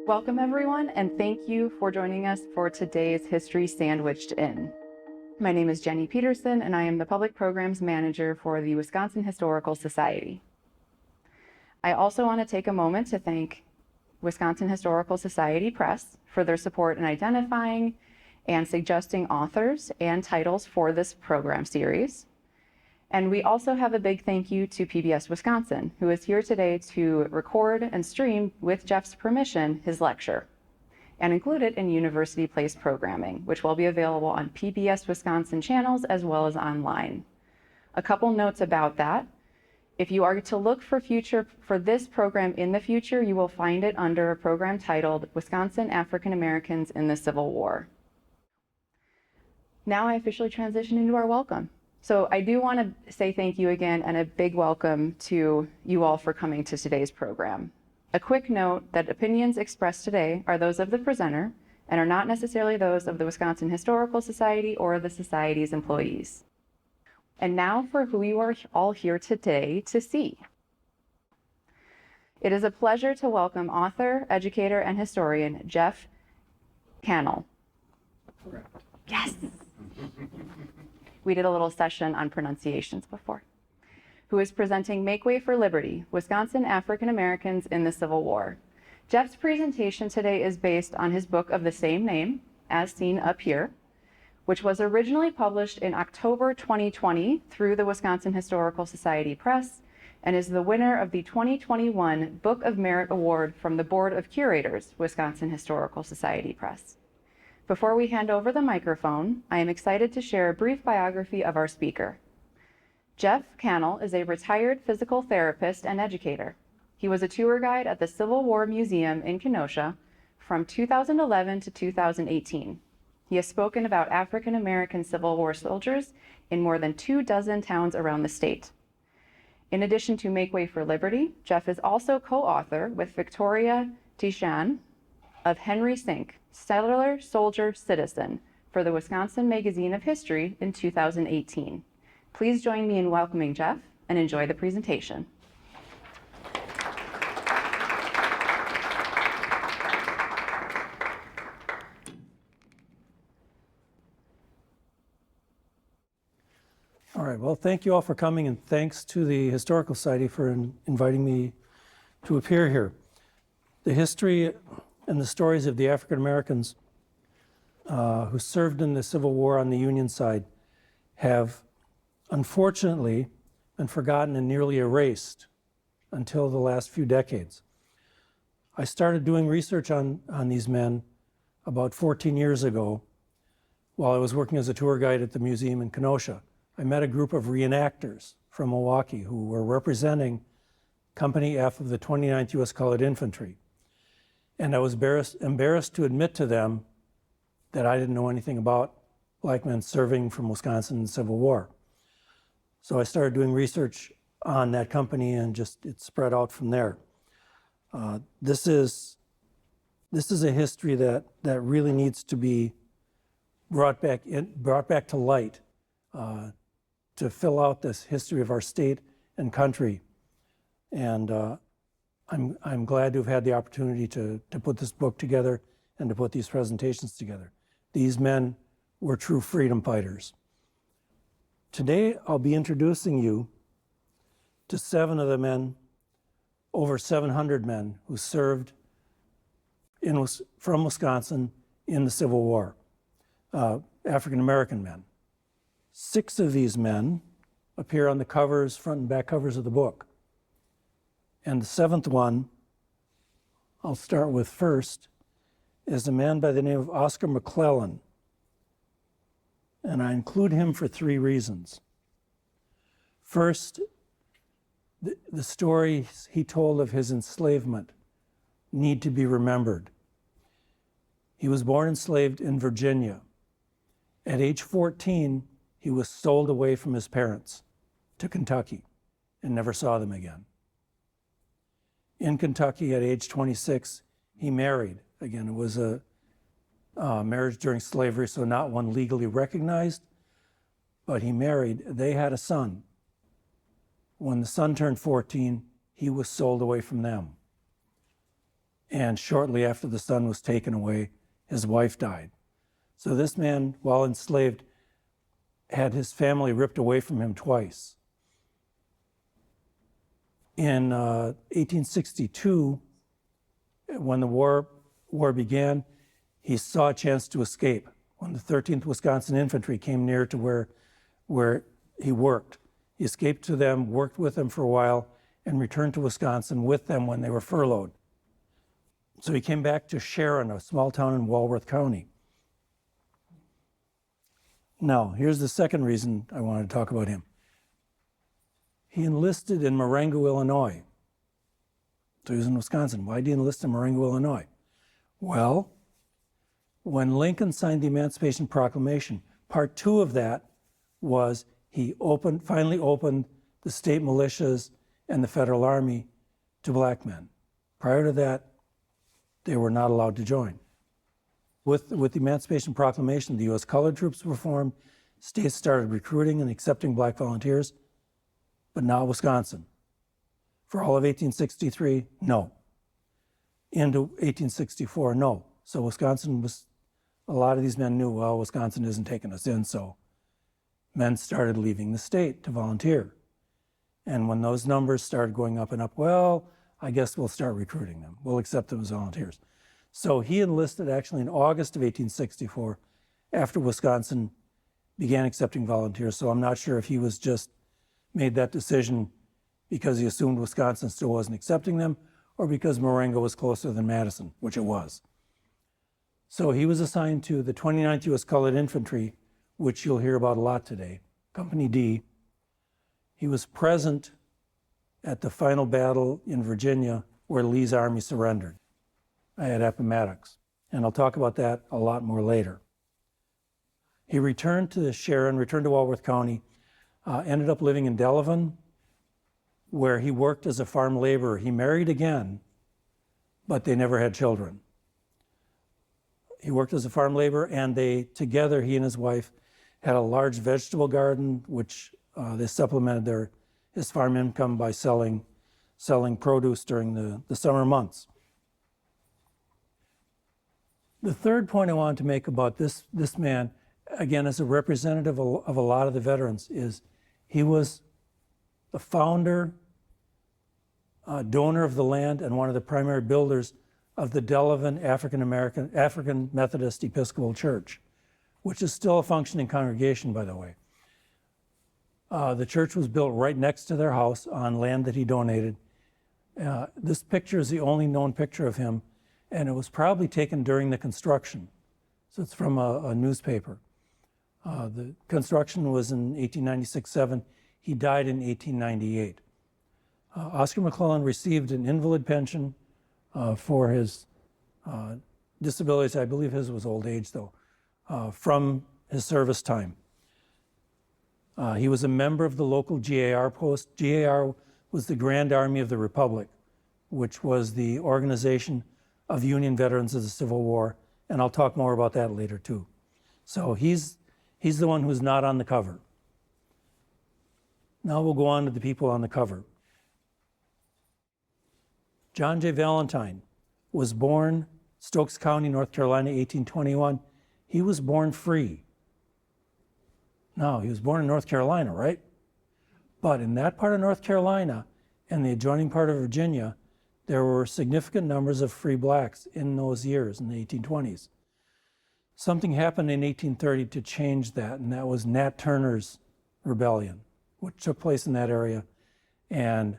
Welcome everyone, and thank you for joining us for today's History Sandwiched In. My name is Jenny Peterson, and I am the Public Programs Manager for the Wisconsin Historical Society. I also want to take a moment to thank Wisconsin Historical Society Press for their support in identifying and suggesting authors and titles for this program series. And we also have a big thank you to PBS Wisconsin, who is here today to record and stream, with Jeff's permission, his lecture, and include it in University Place programming, which will be available on PBS Wisconsin channels as well as online. A couple notes about that. If you are to look for this program in the future, you will find it under a program titled Wisconsin African Americans in the Civil War. Now I officially transition into our welcome. So I do want to say thank you again and a big welcome to you all for coming to today's program. A quick note that opinions expressed today are those of the presenter and are not necessarily those of the Wisconsin Historical Society or the Society's employees. And now for who you are all here today to see. It is a pleasure to welcome author, educator, and historian Jeff Cannell. Correct. Yes. We did a little session on pronunciations before. Who is presenting Make Way for Liberty, Wisconsin African Americans in the Civil War. Jeff's presentation today is based on his book of the same name, as seen up here, which was originally published in October 2020 through the Wisconsin Historical Society Press and is the winner of the 2021 Book of Merit Award from the Board of Curators, Wisconsin Historical Society Press. Before we hand over the microphone, I am excited to share a brief biography of our speaker. Jeff Cannell is a retired physical therapist and educator. He was a tour guide at the Civil War Museum in Kenosha from 2011 to 2018. He has spoken about African American Civil War soldiers in more than 24 towns around the state. In addition to Make Way for Liberty, Jeff is also co-author with Victoria Tishan of Henry Sink, Settler, Soldier, Citizen, for the Wisconsin Magazine of History in 2018. Please join me in welcoming Jeff and enjoy the presentation. All right, well, thank you all for coming, and thanks to the Historical Society for inviting me to appear here. The history and the stories of the African Americans who served in the Civil War on the Union side have unfortunately been forgotten and nearly erased until the last few decades. I started doing research on these men about 14 years ago while I was working as a tour guide at the museum in Kenosha. I met a group of reenactors from Milwaukee who were representing Company F of the 29th U.S. Colored Infantry. And I was embarrassed to admit to them that I didn't know anything about black men serving from Wisconsin in the Civil War. So I started doing research on that company, and it spread out from there. This is a history that really needs to be brought back to light, to fill out this history of our state and country. And I'm glad to have had the opportunity to put this book together and to put these presentations together. These men were true freedom fighters. Today, I'll be introducing you to 7 of the men, over 700 men who served from Wisconsin in the Civil War, African American men. 6 of these men appear on the covers, front and back covers of the book. And the 7th one, I'll start with first, is a man by the name of Oscar McClellan. And I include him for 3 reasons. First, the stories he told of his enslavement need to be remembered. He was born enslaved in Virginia. At age 14, he was sold away from his parents to Kentucky and never saw them again. In Kentucky, at age 26, he married. Again, it was a marriage during slavery, so not one legally recognized, but he married. They had a son. When the son turned 14, he was sold away from them. And shortly after the son was taken away, his wife died. So this man, while enslaved, had his family ripped away from him twice. In 1862, when the war began, he saw a chance to escape. When the 13th Wisconsin Infantry came near to where he worked, he escaped to them, worked with them for a while, and returned to Wisconsin with them when they were furloughed. So he came back to Sharon, a small town in Walworth County. Now, here's the second reason I wanted to talk about him. He enlisted in Marengo, Illinois. So he was in Wisconsin. Why did he enlist in Marengo, Illinois? Well, when Lincoln signed the Emancipation Proclamation, part 2 of that was he finally opened the state militias and the Federal Army to black men. Prior to that, they were not allowed to join. With the Emancipation Proclamation, the U.S. colored troops were formed, states started recruiting and accepting black volunteers, but not Wisconsin. For all of 1863, no. Into 1864, no. So Wisconsin was, a lot of these men knew, well, Wisconsin isn't taking us in, so men started leaving the state to volunteer. And when those numbers started going up and up, well, I guess we'll start recruiting them. We'll accept them as volunteers. So he enlisted actually in August of 1864 after Wisconsin began accepting volunteers. So I'm not sure if he was just made that decision because he assumed Wisconsin still wasn't accepting them or because Marengo was closer than Madison, which it was. So he was assigned to the 29th U.S. Colored Infantry, which you'll hear about a lot today, Company D. He was present at the final battle in Virginia where Lee's army surrendered at Appomattox. And I'll talk about that a lot more later. He returned to Sharon, returned to Walworth County, ended up living in Delavan, where he worked as a farm laborer. He married again, but they never had children. He worked as a farm laborer, and together, he and his wife, had a large vegetable garden, which they supplemented his farm income by selling produce during the summer months. The third point I wanted to make about this man, again, as a representative of a lot of the veterans, is he was the founder, donor of the land, and one of the primary builders of the Delavan African Methodist Episcopal Church, which is still a functioning congregation, by the way. The church was built right next to their house on land that he donated. This picture is the only known picture of him, and it was probably taken during the construction. So it's from a newspaper. The construction was in 1896-7. He died in 1898. Oscar McClellan received an invalid pension for his disabilities. I believe his was old age, though, from his service time. He was a member of the local GAR post. GAR was the Grand Army of the Republic, which was the organization of Union veterans of the Civil War, and I'll talk more about that later, too. So he's the one who's not on the cover. Now we'll go on to the people on the cover. John J. Valentine was born Stokes County, North Carolina, 1821. He was born free. No, he was born in North Carolina, right? But in that part of North Carolina and the adjoining part of Virginia, there were significant numbers of free blacks in those years, in the 1820s. Something happened in 1830 to change that, and that was Nat Turner's rebellion, which took place in that area. And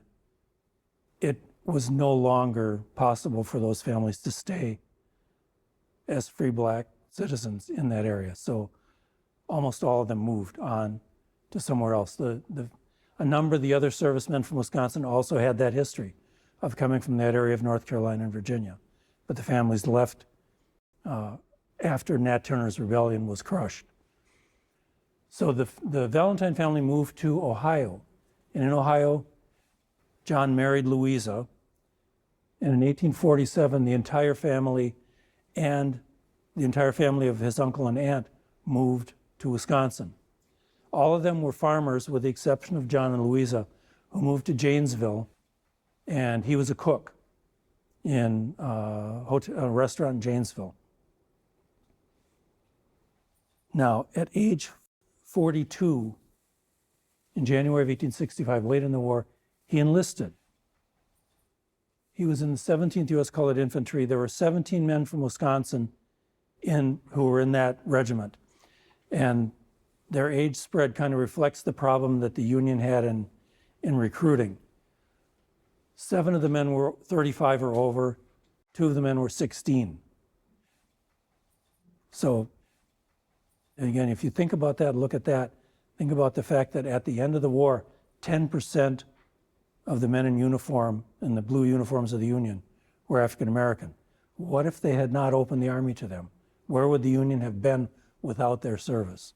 it was no longer possible for those families to stay as free black citizens in that area. So almost all of them moved on to somewhere else. A number of the other servicemen from Wisconsin also had that history of coming from that area of North Carolina and Virginia. But the families left after Nat Turner's rebellion was crushed. So the Valentine family moved to Ohio. And in Ohio, John married Louisa. And in 1847, the entire family and the entire family of his uncle and aunt moved to Wisconsin. All of them were farmers with the exception of John and Louisa, who moved to Janesville, and he was a cook in a restaurant in Janesville. Now, at age 42, in January of 1865, late in the war, he enlisted. He was in the 17th U.S. Colored Infantry. There were 17 men from Wisconsin who were in that regiment. And their age spread kind of reflects the problem that the Union had in recruiting. 7 of the men were 35 or over, 2 of the men were 16. So, again, if you think about that, look at that, think about the fact that at the end of the war, 10% of the men in uniform, in the blue uniforms of the Union, were African American. What if they had not opened the Army to them? Where would the Union have been without their service?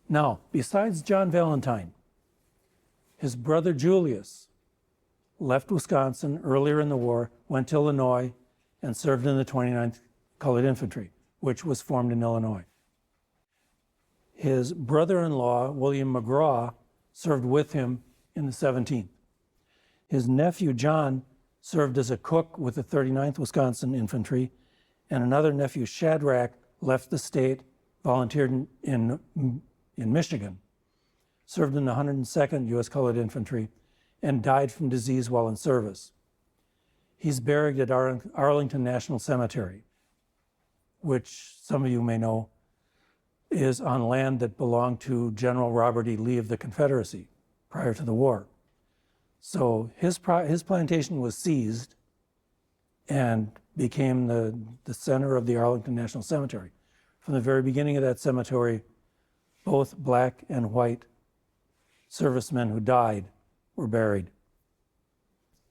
Now, besides John Valentine, his brother Julius left Wisconsin earlier in the war, went to Illinois, and served in the 29th Colored Infantry, which was formed in Illinois. His brother-in-law, William McGraw, served with him in the 17th. His nephew, John, served as a cook with the 39th Wisconsin Infantry, and another nephew, Shadrach, left the state, volunteered in Michigan, served in the 102nd U.S. Colored Infantry, and died from disease while in service. He's buried at Arlington National Cemetery, which some of you may know is on land that belonged to General Robert E. Lee of the Confederacy prior to the war. So his plantation was seized and became the center of the Arlington National Cemetery. From the very beginning of that cemetery, both black and white servicemen who died were buried.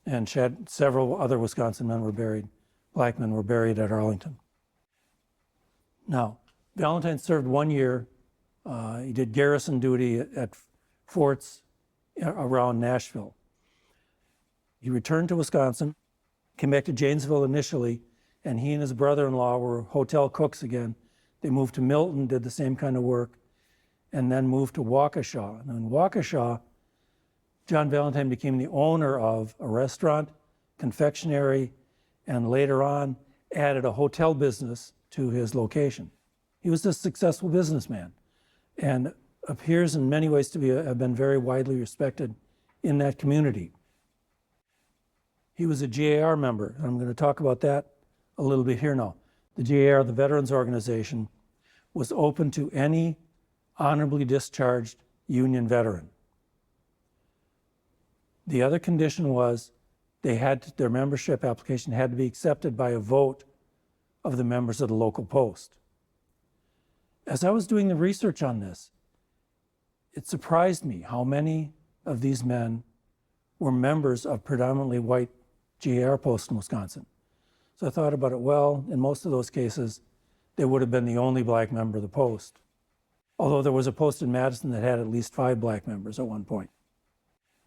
And several other Wisconsin men were buried, black men were buried at Arlington. Now, Valentine served 1 year. He did garrison duty at forts around Nashville. He returned to Wisconsin, came back to Janesville initially, and he and his brother-in-law were hotel cooks again. They moved to Milton, did the same kind of work, and then moved to Waukesha. And in Waukesha, John Valentine became the owner of a restaurant, confectionery, and later on added a hotel business to his location. He was a successful businessman and appears in many ways to have been very widely respected in that community. He was a GAR member, and I'm going to talk about that a little bit here now. The GAR, the Veterans Organization, was open to any honorably discharged Union veteran. The other condition was their membership application had to be accepted by a vote of the members of the local post. As I was doing the research on this, it surprised me how many of these men were members of predominantly white GAR posts in Wisconsin. So I thought about it, well, in most of those cases, they would have been the only black member of the post. Although there was a post in Madison that had at least 5 black members at one point.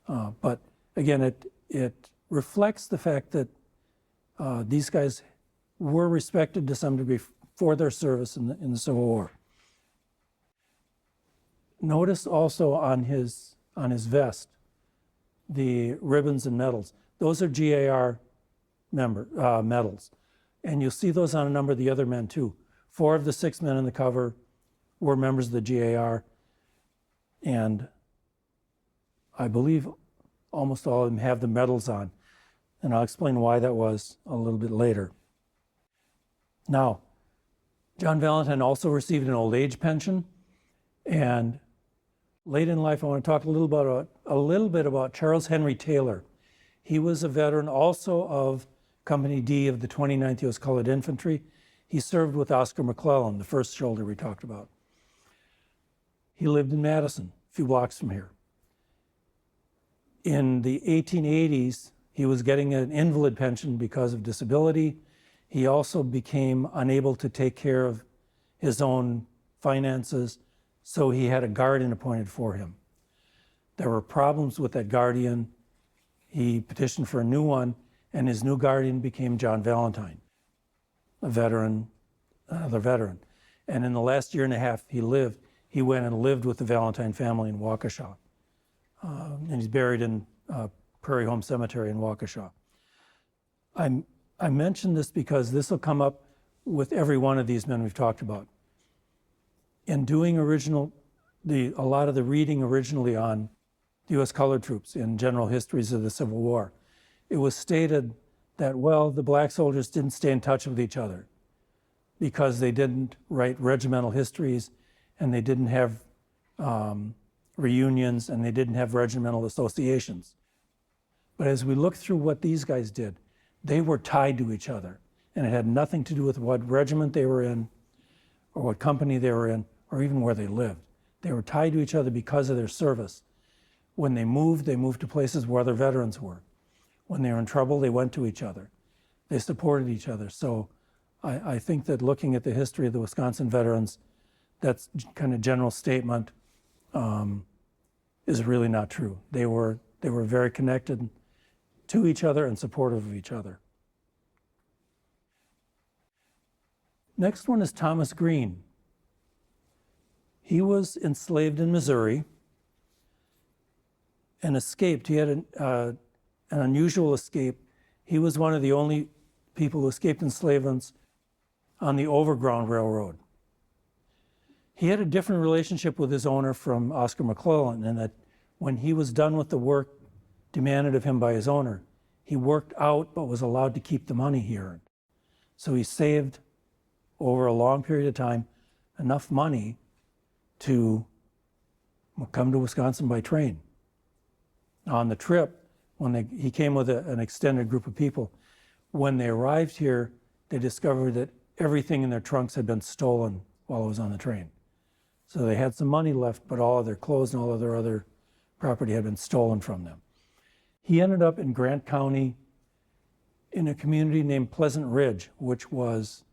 But again, it reflects the fact that these guys were respected to some degree for their service in the Civil War. Notice also on his vest, the ribbons and medals. Those are GAR medals. And you'll see those on a number of the other men too. 4 of the 6 men on the cover were members of the GAR. And I believe almost all of them have the medals on. And I'll explain why that was a little bit later. Now, John Valentine also received an old age pension. And late in life, I want to talk a little bit about Charles Henry Taylor. He was a veteran also of Company D of the 29th U.S. Colored Infantry. He served with Oscar McClellan, the first soldier we talked about. He lived in Madison, a few blocks from here. In the 1880s, he was getting an invalid pension because of disability. He also became unable to take care of his own finances, so he had a guardian appointed for him. There were problems with that guardian. He petitioned for a new one, and his new guardian became John Valentine, another veteran. And in the last year and a half he went and lived with the Valentine family in Waukesha. And he's buried in Prairie Home Cemetery in Waukesha. I mention this because this will come up with every one of these men we've talked about. In doing a lot of the reading originally on the U.S. colored troops in general histories of the Civil War, it was stated that, well, the black soldiers didn't stay in touch with each other because they didn't write regimental histories and they didn't have reunions and they didn't have regimental associations. But as we look through what these guys did, they were tied to each other, and it had nothing to do with what regiment they were in or what company they were in or even where they lived. They were tied to each other because of their service. When they moved to places where other veterans were. When they were in trouble, they went to each other. They supported each other. So I think that looking at the history of the Wisconsin veterans, that's kind of general statement is really not true. They were very connected to each other and supportive of each other. Next one is Thomas Green. He was enslaved in Missouri and escaped. He had an unusual escape. He was one of the only people who escaped enslavement on the Overground Railroad. He had a different relationship with his owner from Oscar McClellan in that when he was done with the work demanded of him by his owner, he worked out but was allowed to keep the money he earned. So he saved over a long period of time enough money to come to Wisconsin by train. On the trip, he came with an extended group of people. When they arrived here, they discovered that everything in their trunks had been stolen while it was on the train. So they had some money left, but all of their clothes and all of their other property had been stolen from them. He ended up in Grant County in a community named Pleasant Ridge, which was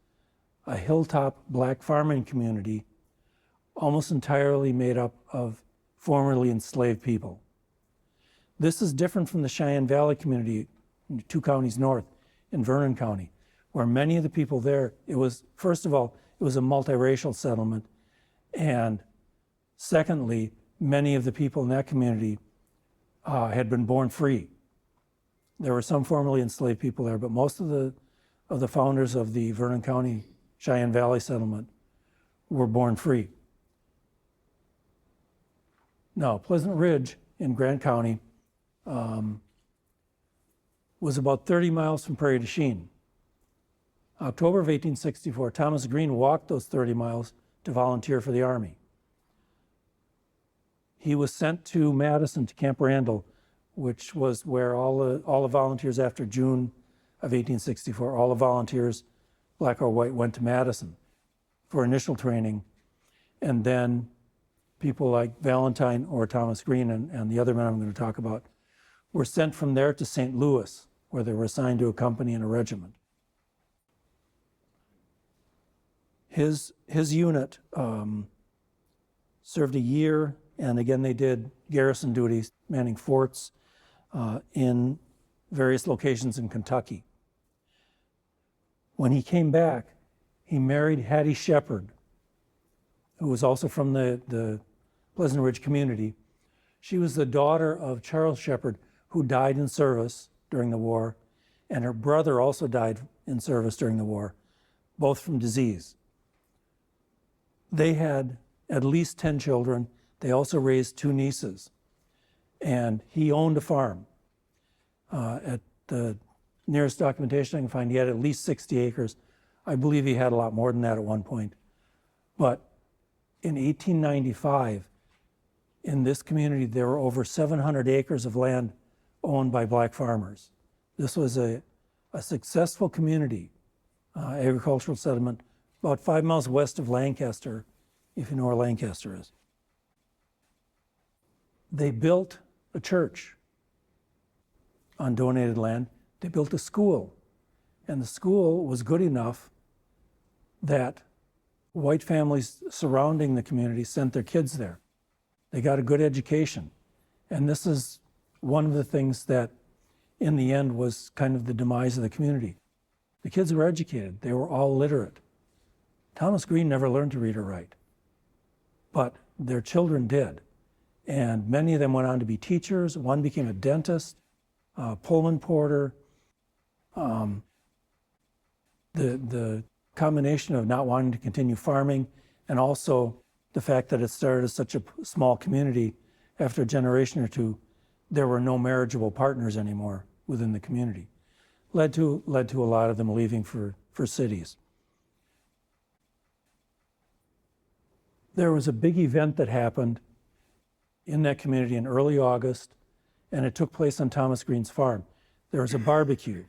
a hilltop black farming community almost entirely made up of formerly enslaved people. This is different from the Cheyenne Valley community, 2 counties north, in Vernon County, where many of the people there, first of all, it was a multiracial settlement, and secondly, many of the people in that community had been born free. There were some formerly enslaved people there, but most of the founders of the Vernon County Cheyenne Valley settlement were born free. Now, Pleasant Ridge in Grant County was about 30 miles from Prairie du Chien. October of 1864, Thomas Green walked those 30 miles to volunteer for the Army. He was sent to Madison, to Camp Randall, which was where all the volunteers after June of 1864, all the volunteers, black or white, went to Madison for initial training. And then people like Valentine or Thomas Green and the other men I'm going to talk about were sent from there to St. Louis, where they were assigned to a company and a regiment. His unit served a year, and again they did garrison duties, manning forts in various locations in Kentucky. When he came back, he married Hattie Shepard, who was also from the Pleasant Ridge community. She was the daughter of Charles Shepard, who died in service during the war, and her brother also died in service during the war, both from disease. They had at least 10 children. They also raised 2 nieces, and he owned a farm. At the nearest documentation I can find, he had at least 60 acres. I believe he had a lot more than that at one point. But in 1895, in this community, there were over 700 acres of land owned by black farmers. This was a successful community, agricultural settlement, about 5 miles west of Lancaster, if you know where Lancaster is. They built a church on donated land. They built a school, and the school was good enough that white families surrounding the community sent their kids there. They got a good education, and this is one of the things that in the end was kind of the demise of the community. The kids were educated. They were all literate. Thomas Green never learned to read or write, but their children did. And many of them went on to be teachers. One became a dentist, Pullman porter, The combination of not wanting to continue farming and also the fact that it started as such a small community, after a generation or two, there were no marriageable partners anymore within the community. Led to a lot of them leaving for cities. There was a big event that happened in that community in early August, and it took place on Thomas Green's farm. There was a barbecue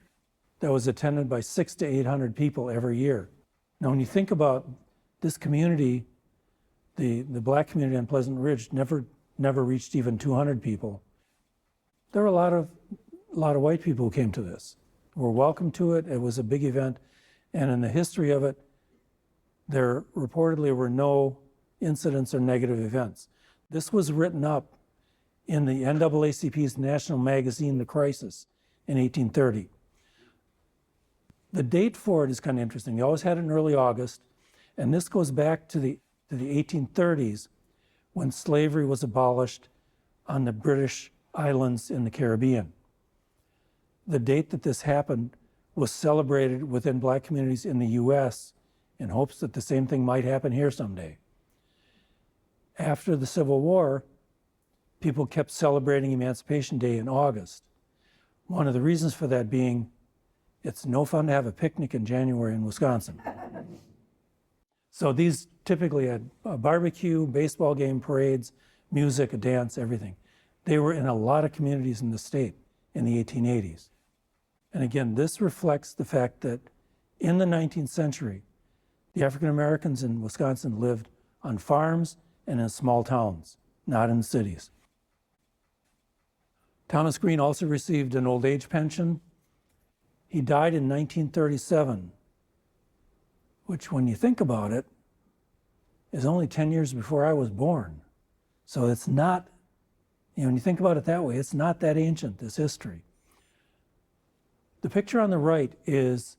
that was attended by 600 to 800 people every year. Now, when you think about this community, the black community on Pleasant Ridge never reached even 200 people. There were a lot of white people who came to this, were welcome to it. It was a big event, and in the history of it, there reportedly were no incidents or negative events. This was written up in the NAACP's national magazine, The Crisis, in 1830. The date for it is kind of interesting. They always had it in early August, and this goes back to the 1830s when slavery was abolished on the British islands in the Caribbean. The date that this happened was celebrated within black communities in the US in hopes that the same thing might happen here someday. After the Civil War, people kept celebrating Emancipation Day in August. One of the reasons for that being, it's no fun to have a picnic in January in Wisconsin. So these typically had a barbecue, baseball game, parades, music, a dance, everything. They were in a lot of communities in the state in the 1880s. And again, this reflects the fact that in the 19th century, the African Americans in Wisconsin lived on farms and in small towns, not in cities. Thomas Green also received an old age pension. He died in 1937, which when you think about it, is only 10 years before I was born. So it's not, when you think about it that way, it's not that ancient, this history. The picture on the right is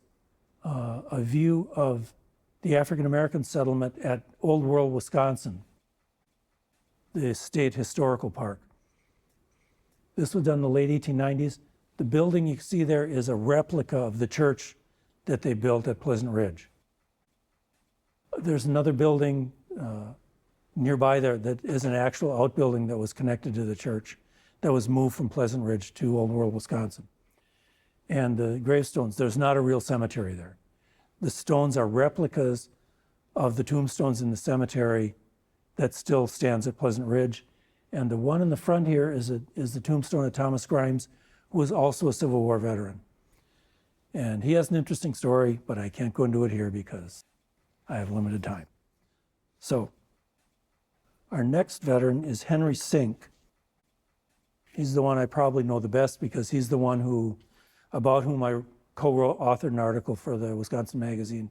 a view of the African American settlement at Old World, Wisconsin, the state historical park. This was done in the late 1890s. The building you see there is a replica of the church that they built at Pleasant Ridge. There's another building nearby there that is an actual outbuilding that was connected to the church that was moved from Pleasant Ridge to Old World, Wisconsin. And the gravestones, there's not a real cemetery there. The stones are replicas of the tombstones in the cemetery that still stands at Pleasant Ridge. And the one in the front here is the tombstone of Thomas Grimes, who was also a Civil War veteran. And he has an interesting story, but I can't go into it here because I have limited time. So our next veteran is Henry Sink. He's the one I probably know the best because he's the one about whom I co-authored an article for the Wisconsin Magazine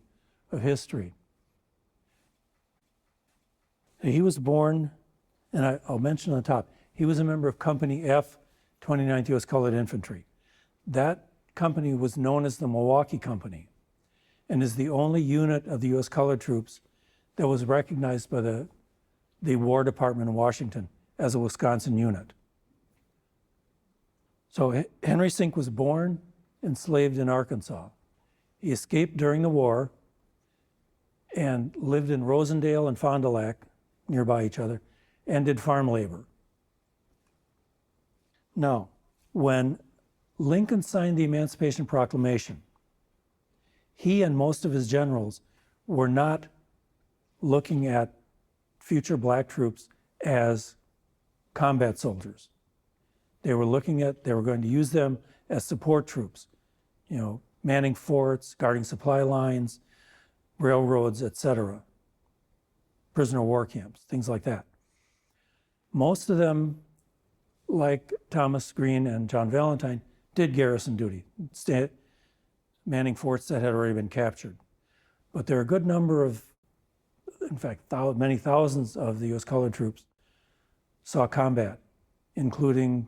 of History. He was born, and I'll mention on the top, he was a member of Company F, 29th U.S. Colored Infantry. That company was known as the Milwaukee Company and is the only unit of the U.S. Colored Troops that was recognized by the War Department in Washington as a Wisconsin unit. So Henry Sink was born enslaved in Arkansas. He escaped during the war and lived in Rosendale and Fond du Lac, nearby each other, and did farm labor. Now, when Lincoln signed the Emancipation Proclamation, he and most of his generals were not looking at future black troops as combat soldiers. They were going to use them as support troops, manning forts, guarding supply lines, railroads, etc., prisoner of war camps, things like that. Most of them, like Thomas Green and John Valentine, did garrison duty, manning forts that had already been captured. But there are a good number of, in fact, many thousands of the U.S. Colored Troops saw combat, including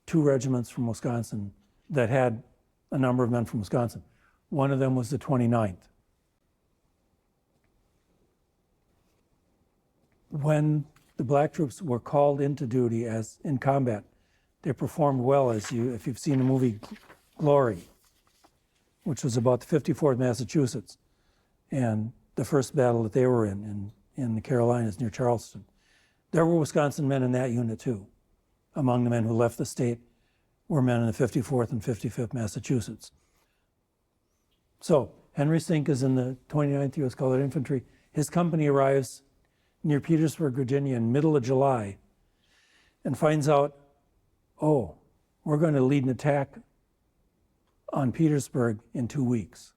2 regiments from Wisconsin that had a number of men from Wisconsin. One of them was the 29th. When the black troops were called into duty as in combat, they performed well, if you've seen the movie Glory. which was about the 54th Massachusetts and the first battle that they were in the Carolinas near Charleston. There were Wisconsin men in that unit too. Among the men who left the state were men in the 54th and 55th Massachusetts. So Henry Sink is in the 29th U.S. Colored Infantry. His company arrives near Petersburg, Virginia in middle of July and finds out, oh, we're going to lead an attack on Petersburg in 2 weeks.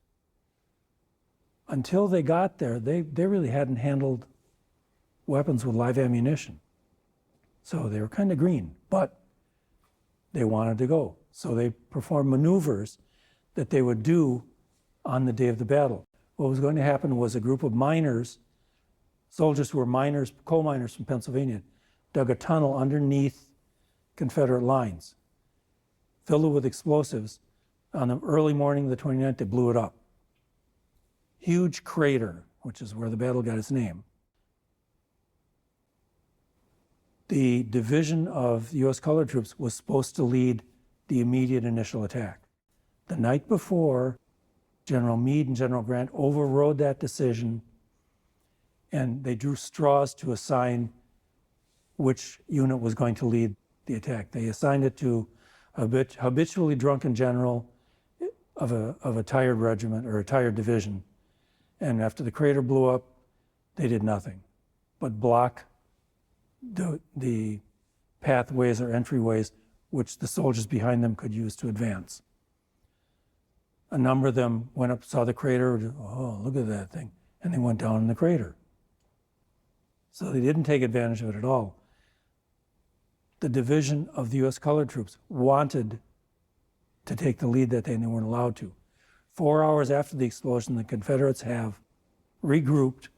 Until they got there, they really hadn't handled weapons with live ammunition. So they were kind of green, but they wanted to go. So they performed maneuvers that they would do on the day of the battle. What was going to happen was a group of miners, soldiers who were miners, coal miners from Pennsylvania, dug a tunnel underneath Confederate lines, filled it with explosives. On the early morning of the 29th, they blew it up. Huge crater, which is where the battle got its name. The division of U.S. colored troops was supposed to lead the immediate initial attack. The night before, General Meade and General Grant overrode that decision, and they drew straws to assign which unit was going to lead the attack. They assigned it to a habitually drunken general of a tired regiment or a tired division. And after the crater blew up, they did nothing but block the pathways or entryways which the soldiers behind them could use to advance. A number of them went up, saw the crater, oh, look at that thing, and they went down in the crater. So they didn't take advantage of it at all. The division of the U.S. colored troops wanted to take the lead that day, and they weren't allowed to. 4 hours after the explosion, the Confederates have regrouped,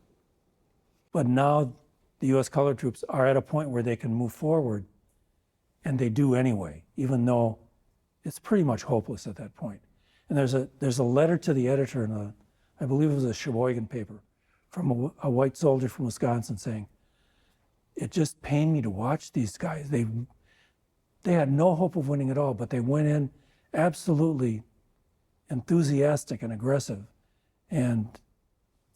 but now the U.S. colored troops are at a point where they can move forward, and they do anyway, even though it's pretty much hopeless at that point. And there's a letter to the editor in I believe it was a Sheboygan paper, from a white soldier from Wisconsin saying, it just pained me to watch these guys. They had no hope of winning at all, but they went in absolutely enthusiastic and aggressive, and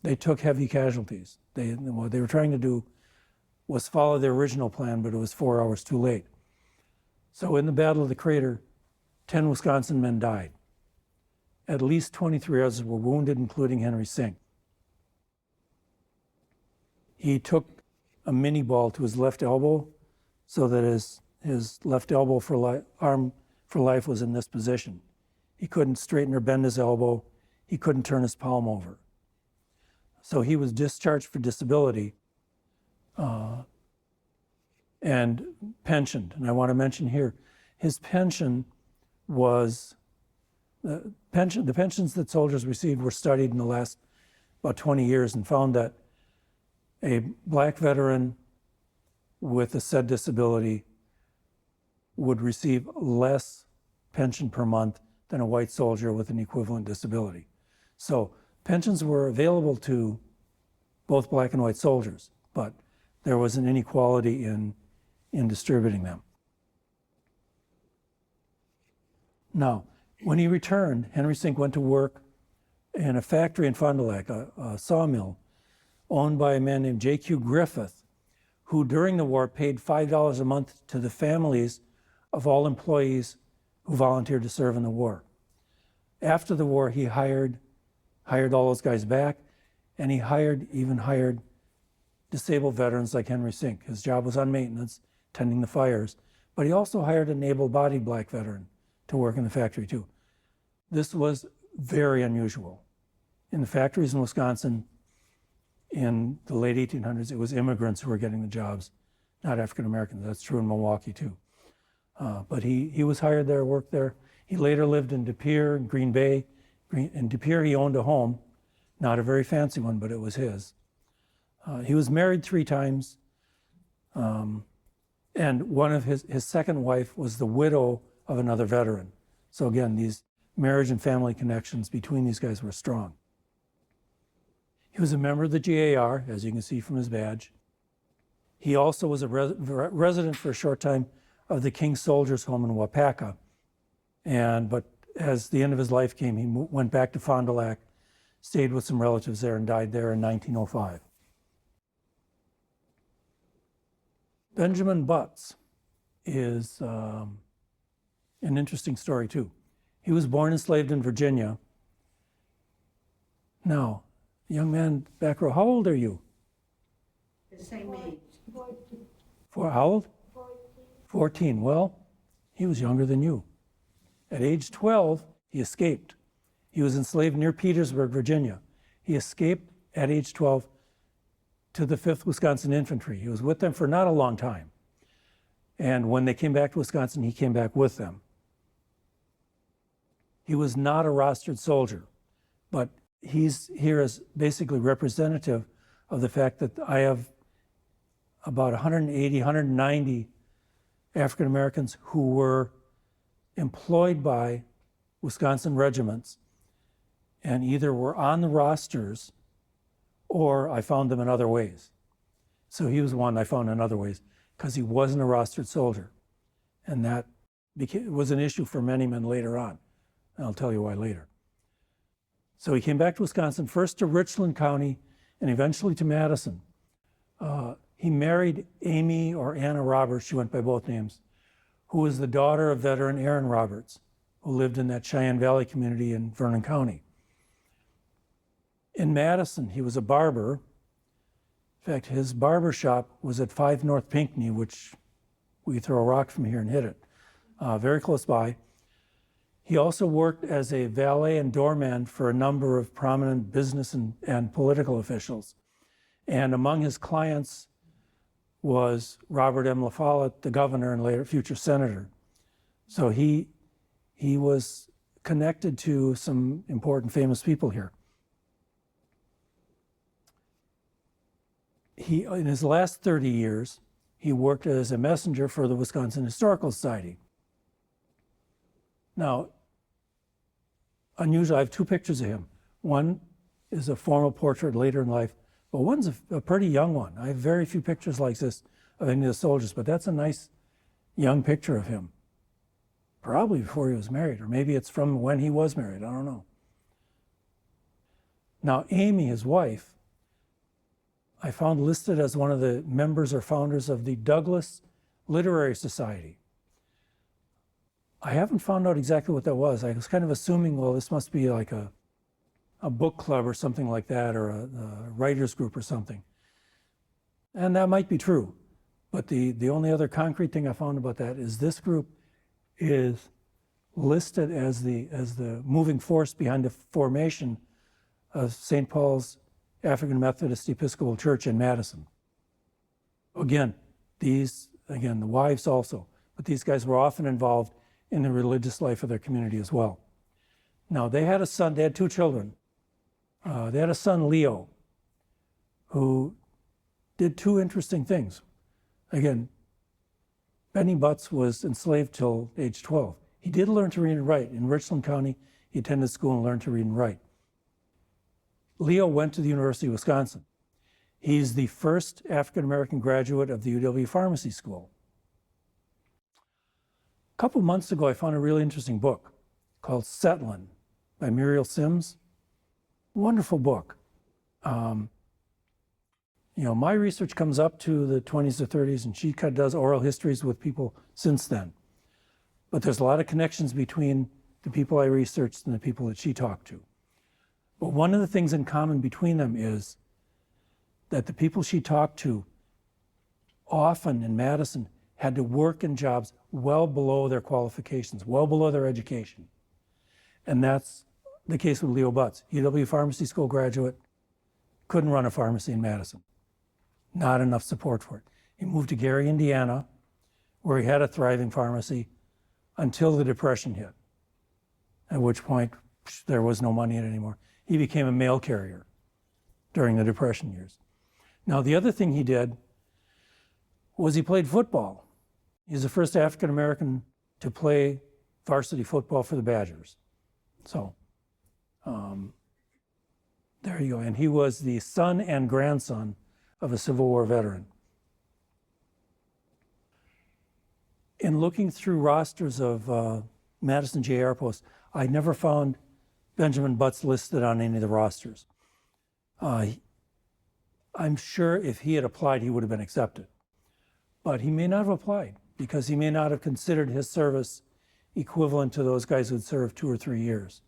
they took heavy casualties. What they were trying to do was follow their original plan, but it was 4 hours too late. So in the Battle of the Crater, 10 Wisconsin men died. At least 23 others were wounded, including Henry Sink. He took a mini ball to his left elbow so that his left elbow arm for life was in this position. He couldn't straighten or bend his elbow. He couldn't turn his palm over. So he was discharged for disability and pensioned. And I want to mention here, his pension was, the pensions that soldiers received were studied in the last about 20 years and found that a black veteran with a said disability would receive less pension per month than a white soldier with an equivalent disability. So pensions were available to both black and white soldiers, but there was an inequality in distributing them. Now, when he returned, Henry Sink went to work in a factory in Fond du Lac, a sawmill, owned by a man named J.Q. Griffith, who during the war paid $5 a month to the families of all employees who volunteered to serve in the war. After the war, he hired all those guys back, and he even hired disabled veterans like Henry Sink. His job was on maintenance, tending the fires, but he also hired an able-bodied black veteran to work in the factory too. This was very unusual. In the factories in Wisconsin, in the late 1800s, it was immigrants who were getting the jobs, not African Americans. That's true in Milwaukee too. But he was hired there, worked there. He later lived in De Pere, in Green Bay. In De Pere, he owned a home, not a very fancy one, but it was his. He was married 3 times, and one of his second wife was the widow of another veteran. So again, these marriage and family connections between these guys were strong. He was a member of the GAR, as you can see from his badge. He also was a resident for a short time of the King's Soldiers Home in Waupaca. But as the end of his life came, he went back to Fond du Lac, stayed with some relatives there, and died there in 1905. Benjamin Butts is an interesting story too. He was born enslaved in Virginia. Now, young man back row, how old are you? The same age. How old? 14. Well, he was younger than you. At age 12, he escaped. He was enslaved near Petersburg, Virginia. He escaped at age 12 to the 5th Wisconsin Infantry. He was with them for not a long time. And when they came back to Wisconsin, he came back with them. He was not a rostered soldier, but he's here as basically representative of the fact that I have about 180, 190 African Americans who were employed by Wisconsin regiments and either were on the rosters or I found them in other ways. So he was one I found in other ways because he wasn't a rostered soldier. And that was an issue for many men later on. And I'll tell you why later. So he came back to Wisconsin, first to Richland County and eventually to Madison. He married Amy or Anna Roberts, she went by both names, who was the daughter of veteran Aaron Roberts, who lived in that Cheyenne Valley community in Vernon County. In Madison, he was a barber. In fact, his barber shop was at 5 North Pinckney, which we could throw a rock from here and hit it, very close by. He also worked as a valet and doorman for a number of prominent business and political officials. And among his clients was Robert M. La Follette, the governor and later future senator. So he was connected to some important famous people here. In his last 30 years, he worked as a messenger for the Wisconsin Historical Society. Now, unusual, I have 2 pictures of him. One is a formal portrait later in life, but one's a pretty young one. I have very few pictures like this of any of the soldiers, but that's a nice young picture of him. Probably before he was married, or maybe it's from when he was married, I don't know. Now, Amy, his wife, I found listed as one of the members or founders of the Douglas Literary Society. I haven't found out exactly what that was. I was kind of assuming, well, this must be like a book club or something like that, or a writer's group or something. And that might be true. But the only other concrete thing I found about that is this group is listed as the moving force behind the formation of St. Paul's African Methodist Episcopal Church in Madison. Again, the wives also, but these guys were often involved in the religious life of their community as well. Now, they had a son, they had 2 children. They had a son, Leo, who did 2 interesting things. Again, Benny Butts was enslaved till age 12. He did learn to read and write. In Richland County, he attended school and learned to read and write. Leo went to the University of Wisconsin. He's the first African-American graduate of the UW Pharmacy School. A couple months ago, I found a really interesting book called Setlin by Muriel Sims. Wonderful book. My research comes up to the 20s or 30s, and she kind of does oral histories with people since then. But there's a lot of connections between the people I researched and the people that she talked to. But one of the things in common between them is that the people she talked to often in Madison had to work in jobs well below their qualifications, well below their education. And that's the case with Leo Butts. UW Pharmacy School graduate, couldn't run a pharmacy in Madison. Not enough support for it. He moved to Gary, Indiana, where he had a thriving pharmacy until the Depression hit, at which point there was no money in it anymore. He became a mail carrier during the Depression years. Now, the other thing he did was he played football. He's the first African American to play varsity football for the Badgers. So, there you go. And he was the son and grandson of a Civil War veteran. In looking through rosters of Madison J. Air Post, I never found Benjamin Butts listed on any of the rosters. I'm sure if he had applied, he would have been accepted. But he may not have applied because he may not have considered his service equivalent to those guys who'd served 2 or 3 years.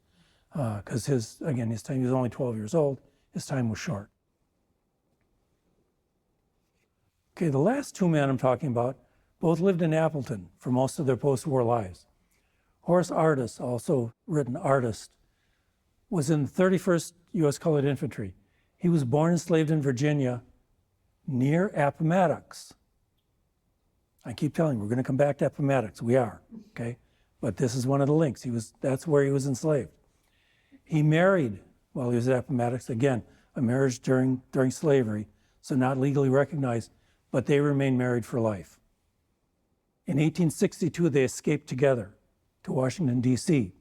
Because his time, he was only 12 years old, his time was short. Okay, the last two men I'm talking about both lived in Appleton for most of their post-war lives. Horace Artis, also written Artist, was in the 31st U.S. Colored Infantry. He was born and enslaved in Virginia near Appomattox. I keep telling you, we're going to come back to Appomattox. We are, okay? But this is one of the links. That's where he was enslaved. He married while he was at Appomattox. Again, a marriage during slavery, so not legally recognized, but they remained married for life. In 1862, they escaped together to Washington, D.C.,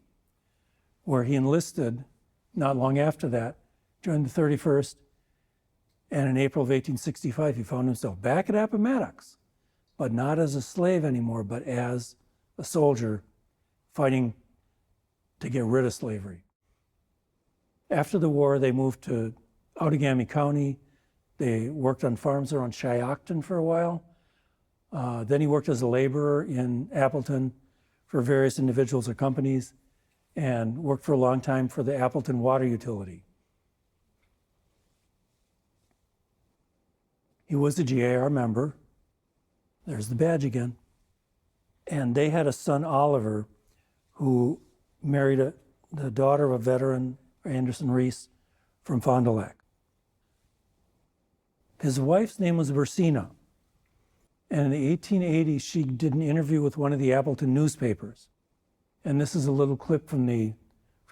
where he enlisted not long after that, joined the 31st, and in April of 1865, he found himself back at Appomattox, but not as a slave anymore, but as a soldier fighting to get rid of slavery. After the war, they moved to Outagamie County. They worked on farms around Shiocton for a while. Then he worked as a laborer in Appleton for various individuals or companies, and worked for a long time for the Appleton Water Utility. He was a GAR member. There's the badge again. And they had a son, Oliver, who married the daughter of a veteran, Anderson Reese, from Fond du Lac. His wife's name was Bursina. And in the 1880s, she did an interview with one of the Appleton newspapers. And this is a little clip from the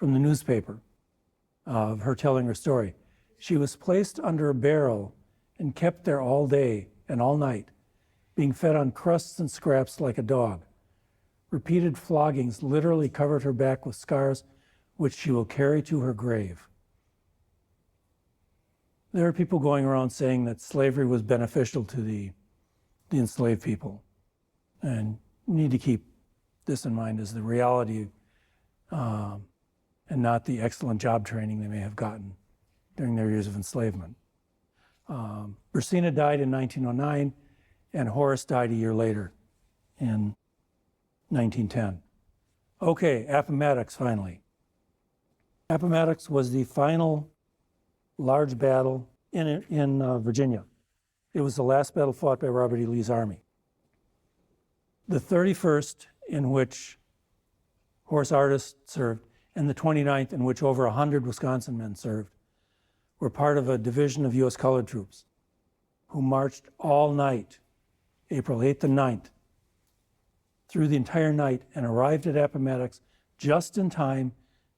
newspaper of her telling her story. She was placed under a barrel and kept there all day and all night, being fed on crusts and scraps like a dog. Repeated floggings literally covered her back with scars, which she will carry to her grave. There are people going around saying that slavery was beneficial to the enslaved people. And you need to keep this in mind as the reality and not the excellent job training they may have gotten during their years of enslavement. Bursina died in 1909, and Horace died a year later in 1910. Okay, Appomattox finally. Appomattox was the final large battle in Virginia. It was the last battle fought by Robert E. Lee's army. The 31st, in which Horace Artis served, and the 29th, in which over 100 Wisconsin men served, were part of a division of U.S. colored troops who marched all night, April 8th and 9th, through the entire night, and arrived at Appomattox just in time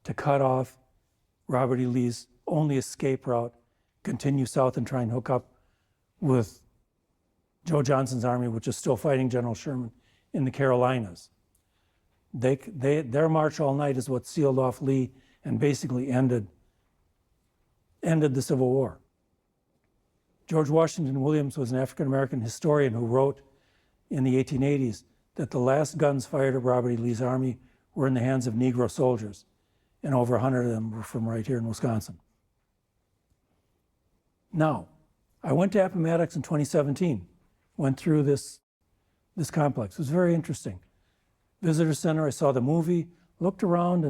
to cut off Robert E. Lee's only escape route, continue south and try and hook up with Joe Johnston's army, which is still fighting General Sherman in the Carolinas. Their march all night is what sealed off Lee and basically ended the Civil War. George Washington Williams was an African-American historian who wrote in the 1880s that the last guns fired at Robert E. Lee's army were in the hands of Negro soldiers, and over 100 of them were from right here in Wisconsin. Now, I went to Appomattox in 2017, went through this complex. It was very interesting. Visitor Center, I saw the movie, looked around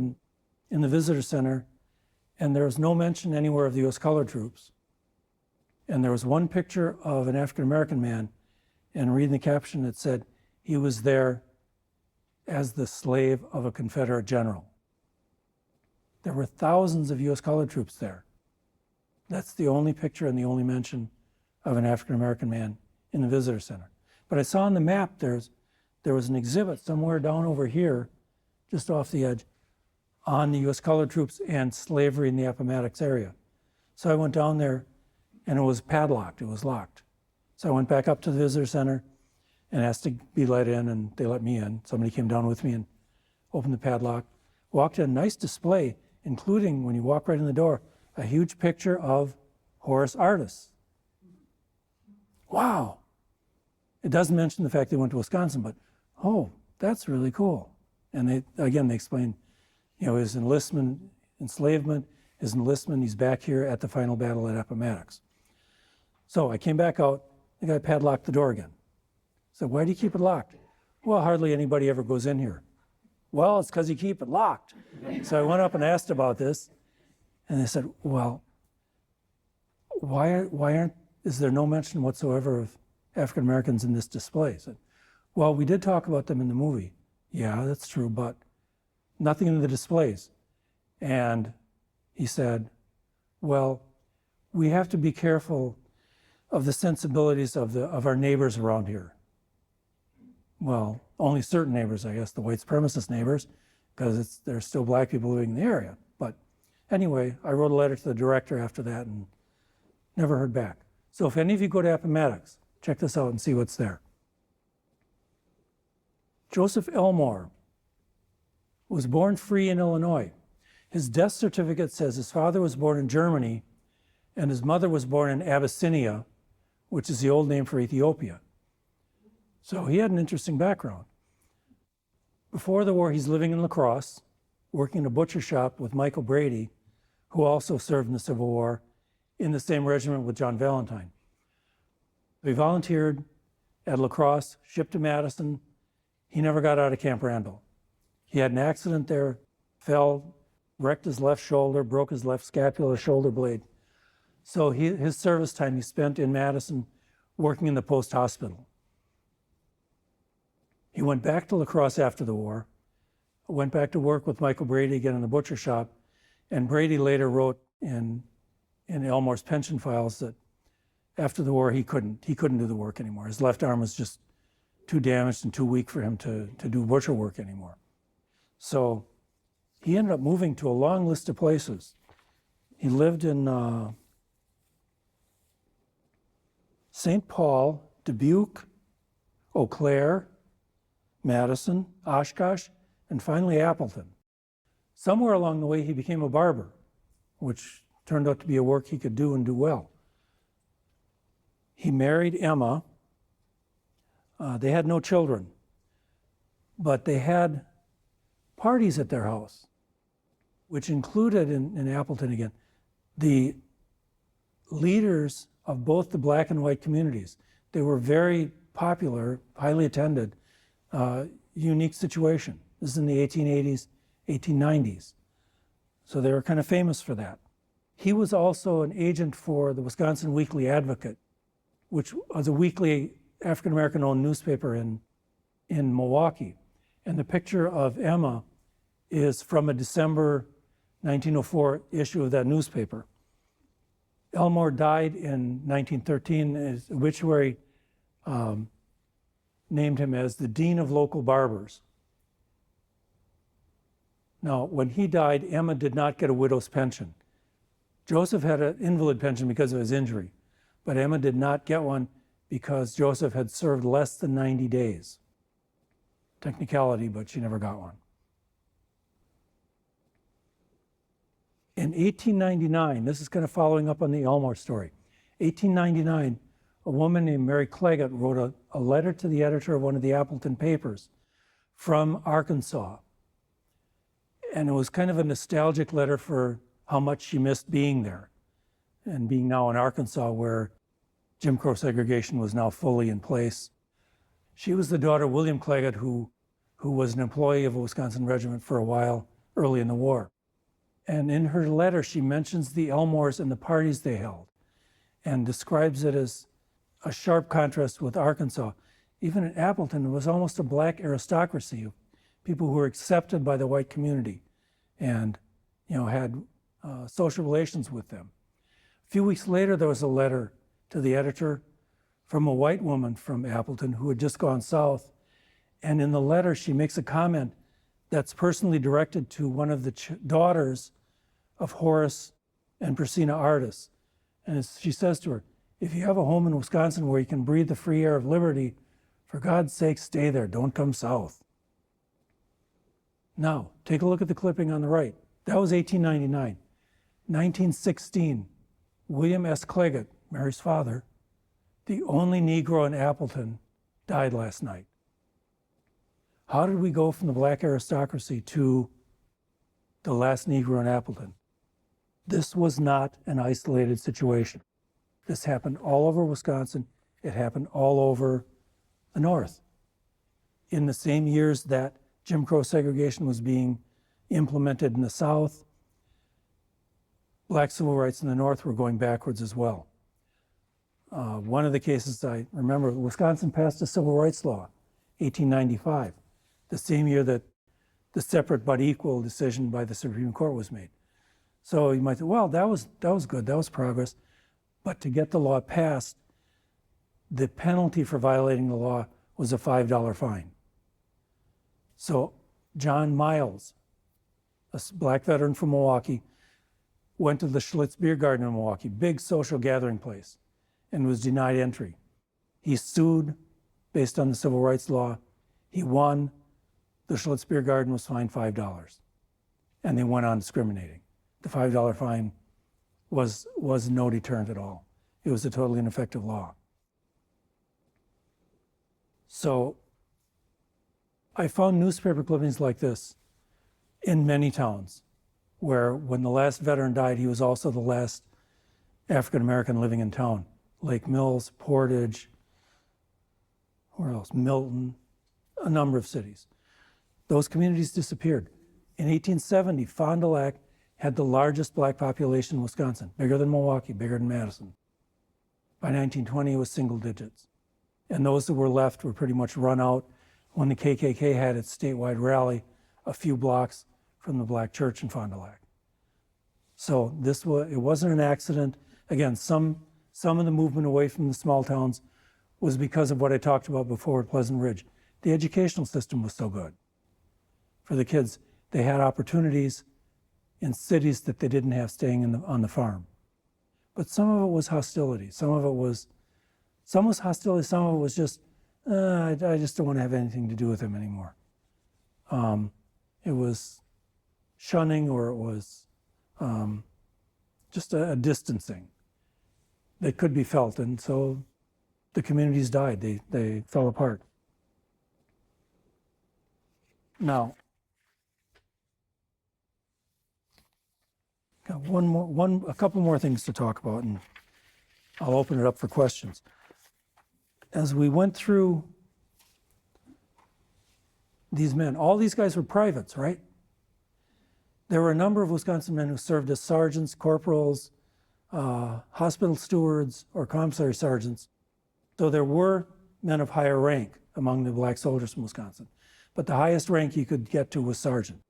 in the Visitor Center, and there was no mention anywhere of the U.S. colored troops. And there was one picture of an African-American man, and reading the caption, it said, he was there as the slave of a Confederate general. There were thousands of U.S. colored troops there. That's the only picture and the only mention of an African-American man in the Visitor Center. But I saw on the map there was an exhibit somewhere down over here, just off the edge, on the U.S. colored troops and slavery in the Appomattox area. So I went down there, and it was padlocked, it was locked. So I went back up to the Visitor Center and asked to be let in, and they let me in. Somebody came down with me and opened the padlock. Walked in a nice display, including, when you walk right in the door, a huge picture of Horace Artis. Wow. It doesn't mention the fact they went to Wisconsin, but, oh, that's really cool. And they explained, his enlistment, enslavement, his enlistment, he's back here at the final battle at Appomattox. So I came back out, the guy padlocked the door again. I said, why do you keep it locked? Well, hardly anybody ever goes in here. Well, it's because you keep it locked. So I went up and asked about this, and they said, well, is there no mention whatsoever of African Americans in this display? I said, well, we did talk about them in the movie. Yeah, that's true, but nothing in the displays. And he said, well, we have to be careful of the sensibilities of our neighbors around here. Well, only certain neighbors, I guess, the white supremacist neighbors, because there's still black people living in the area. But anyway, I wrote a letter to the director after that and never heard back. So if any of you go to Appomattox, check this out and see what's there. Joseph Elmore was born free in Illinois. His death certificate says his father was born in Germany and his mother was born in Abyssinia, which is the old name for Ethiopia. So he had an interesting background. Before the war, he's living in La Crosse, working in a butcher shop with Michael Brady, who also served in the Civil War in the same regiment with John Valentine. He volunteered at La Crosse, shipped to Madison. He never got out of Camp Randall. He had an accident there, fell, wrecked his left shoulder, broke his left scapular shoulder blade. So his service time he spent in Madison working in the post hospital. He went back to La Crosse after the war, went back to work with Michael Brady again in the butcher shop, and Brady later wrote in Elmore's pension files that after the war he couldn't do the work anymore. His left arm was just too damaged and too weak for him to do butcher work anymore. So he ended up moving to a long list of places. He lived in St. Paul, Dubuque, Eau Claire, Madison, Oshkosh, and finally Appleton. Somewhere along the way, he became a barber, which turned out to be a work he could do and do well. He married Emma. They had no children, but they had parties at their house, which included, in Appleton again, the leaders of both the black and white communities. They were very popular, highly attended, unique situation. This is in the 1880s, 1890s. So they were kind of famous for that. He was also an agent for the Wisconsin Weekly Advocate, which was a weekly African-American owned newspaper in Milwaukee. And the picture of Emma is from a December 1904 issue of that newspaper. Elmore died in 1913. His obituary named him as the Dean of Local Barbers. Now, when he died, Emma did not get a widow's pension. Joseph had an invalid pension because of his injury, but Emma did not get one because Joseph had served less than 90 days. Technicality, but she never got one. In 1899, this is kind of following up on the Elmore story. 1899, a woman named Mary Claggett wrote a letter to the editor of one of the Appleton papers from Arkansas. And it was kind of a nostalgic letter for how much she missed being there and being now in Arkansas where Jim Crow segregation was now fully in place. She was the daughter of William Claggett, who was an employee of a Wisconsin regiment for a while early in the war. And in her letter, she mentions the Elmores and the parties they held and describes it as a sharp contrast with Arkansas. Even in Appleton, it was almost a black aristocracy of people who were accepted by the white community and had social relations with them. A few weeks later, there was a letter to the editor from a white woman from Appleton who had just gone south. And in the letter, she makes a comment that's personally directed to one of the daughters of Horace and Persina Artis. And she says to her, if you have a home in Wisconsin where you can breathe the free air of liberty, for God's sake, stay there, don't come south. Now, take a look at the clipping on the right. That was 1899. 1916, William S. Claggett, Mary's father, the only Negro in Appleton, died last night. How did we go from the black aristocracy to the last Negro in Appleton. This was not an isolated situation. This happened all over Wisconsin. It happened all over the North. In the same years that Jim Crow segregation was being implemented in the South, black civil rights in the North were going backwards as well. One of the cases I remember, Wisconsin passed a civil rights law, 1895, the same year that the separate but equal decision by the Supreme Court was made. So you might say, well, that was good, that was progress. But to get the law passed, the penalty for violating the law was a $5 fine. So John Miles, a black veteran from Milwaukee, went to the Schlitz Beer Garden in Milwaukee, big social gathering place, and was denied entry. He sued based on the civil rights law. He won. The Schlitz Beer Garden was fined $5, and they went on discriminating. The $5 fine was no deterrent at all. It was a totally ineffective law. So I found newspaper clippings like this in many towns, where when the last veteran died, he was also the last African American living in town. Lake Mills, Portage, where else? Milton, a number of cities. Those communities disappeared. In 1870, Fond du Lac had the largest black population in Wisconsin, bigger than Milwaukee, bigger than Madison. By 1920, it was single digits. And those that were left were pretty much run out when the KKK had its statewide rally a few blocks from the black church in Fond du Lac. So it wasn't an accident. Again, some of the movement away from the small towns was because of what I talked about before at Pleasant Ridge. The educational system was so good for the kids. They had opportunities in cities that they didn't have staying on the farm. But some of it was hostility. Some was hostility. Some of it was just, I just don't want to have anything to do with him anymore. It was shunning, or it was just a distancing that could be felt. And so the communities died. They fell apart. Now, got a couple more things to talk about, and I'll open it up for questions. As we went through these men, all these guys were privates, right? There were a number of Wisconsin men who served as sergeants, corporals, hospital stewards, or commissary sergeants, though there were men of higher rank among the black soldiers from Wisconsin. But the highest rank you could get to was sergeant.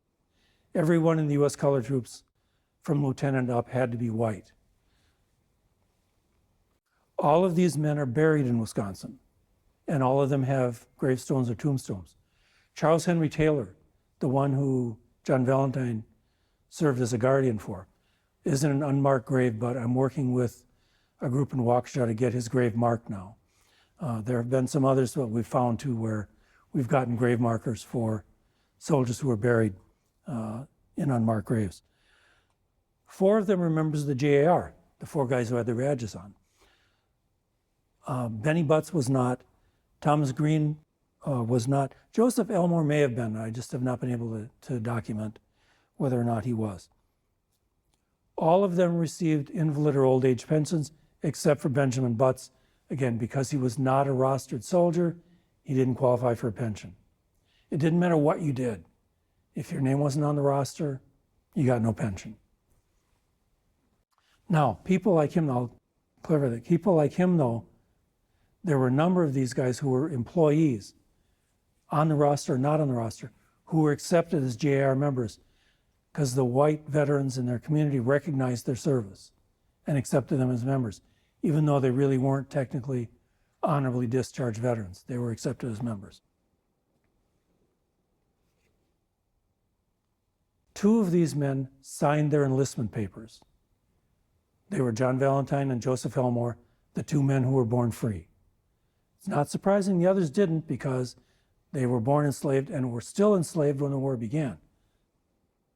Everyone in the U.S. colored troops from lieutenant up had to be white. All of these men are buried in Wisconsin, and all of them have gravestones or tombstones. Charles Henry Taylor, the one who John Valentine served as a guardian for, is in an unmarked grave, but I'm working with a group in Waukesha to get his grave marked now. There have been some others that we've found too, where we've gotten grave markers for soldiers who were buried in unmarked graves. 4 of them are members of the JAR, the 4 guys who had their badges on. Benny Butts was not. Thomas Green was not. Joseph Elmore may have been. I just have not been able to document whether or not he was. All of them received invalid or old age pensions, except for Benjamin Butts. Again, because he was not a rostered soldier, he didn't qualify for a pension. It didn't matter what you did. If your name wasn't on the roster, you got no pension. Now, people like him, I'll clarify that. People like him, though, there were a number of these guys who were employees on the roster or not on the roster, who were accepted as JAR members because the white veterans in their community recognized their service and accepted them as members, even though they really weren't technically honorably discharged veterans. They were accepted as members. 2 of these men signed their enlistment papers. They were John Valentine and Joseph Elmore, the 2 men who were born free. It's not surprising the others didn't, because they were born enslaved and were still enslaved when the war began.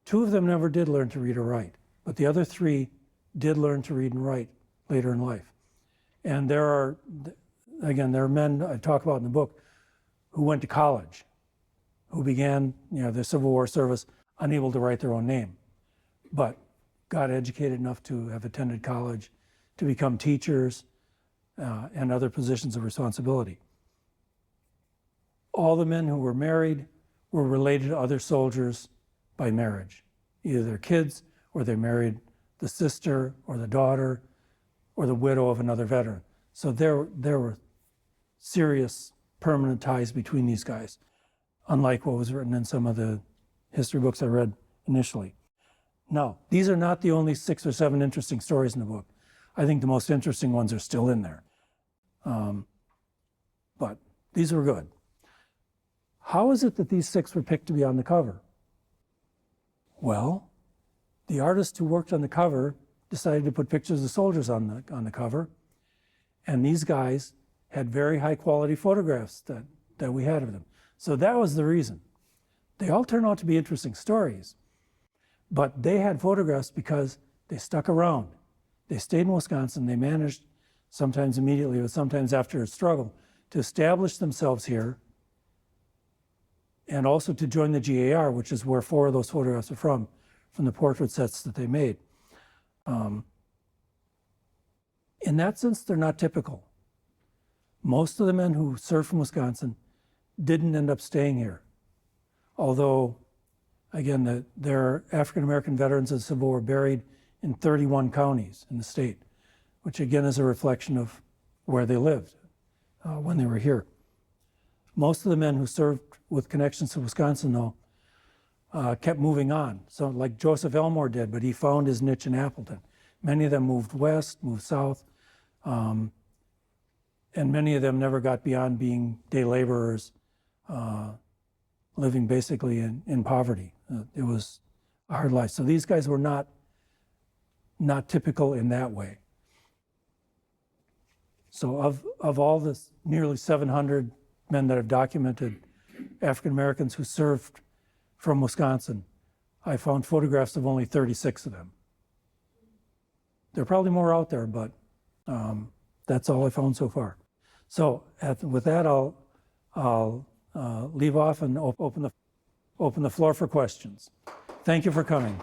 2 of them never did learn to read or write, but the other 3 did learn to read and write later in life. And there are men I talk about in the book who went to college, who began their Civil War service unable to write their own name. but got educated enough to have attended college, to become teachers, and other positions of responsibility. All the men who were married were related to other soldiers by marriage. Either their kids, or they married the sister or the daughter or the widow of another veteran. So there were serious permanent ties between these guys, unlike what was written in some of the history books I read initially. Now, these are not the only 6 or 7 interesting stories in the book. I think the most interesting ones are still in there. But these were good. How is it that these 6 were picked to be on the cover? Well, the artist who worked on the cover decided to put pictures of soldiers on the cover, and these guys had very high quality photographs that we had of them. So that was the reason. They all turned out to be interesting stories, but they had photographs because they stuck around. They stayed in Wisconsin. They managed, sometimes immediately, but sometimes after a struggle, to establish themselves here and also to join the GAR, which is where 4 of those photographs are from the portrait sets that they made. In that sense, they're not typical. Most of the men who served from Wisconsin didn't end up staying here. Although, again, there are African-American veterans of the Civil War buried in 31 counties in the state, which again is a reflection of where they lived when they were here. Most of the men who served with connections to Wisconsin, though, kept moving on. So like Joseph Elmore did, but he found his niche in Appleton. Many of them moved west, moved south, and many of them never got beyond being day laborers, living basically in poverty. It was a hard life. So these guys were not typical in that way. So of all the nearly 700 men that have documented African Americans who served from Wisconsin, I found photographs of only 36 of them. There are probably more out there, but that's all I found so far. So with that, I'll leave off and open the floor for questions. Thank you for coming.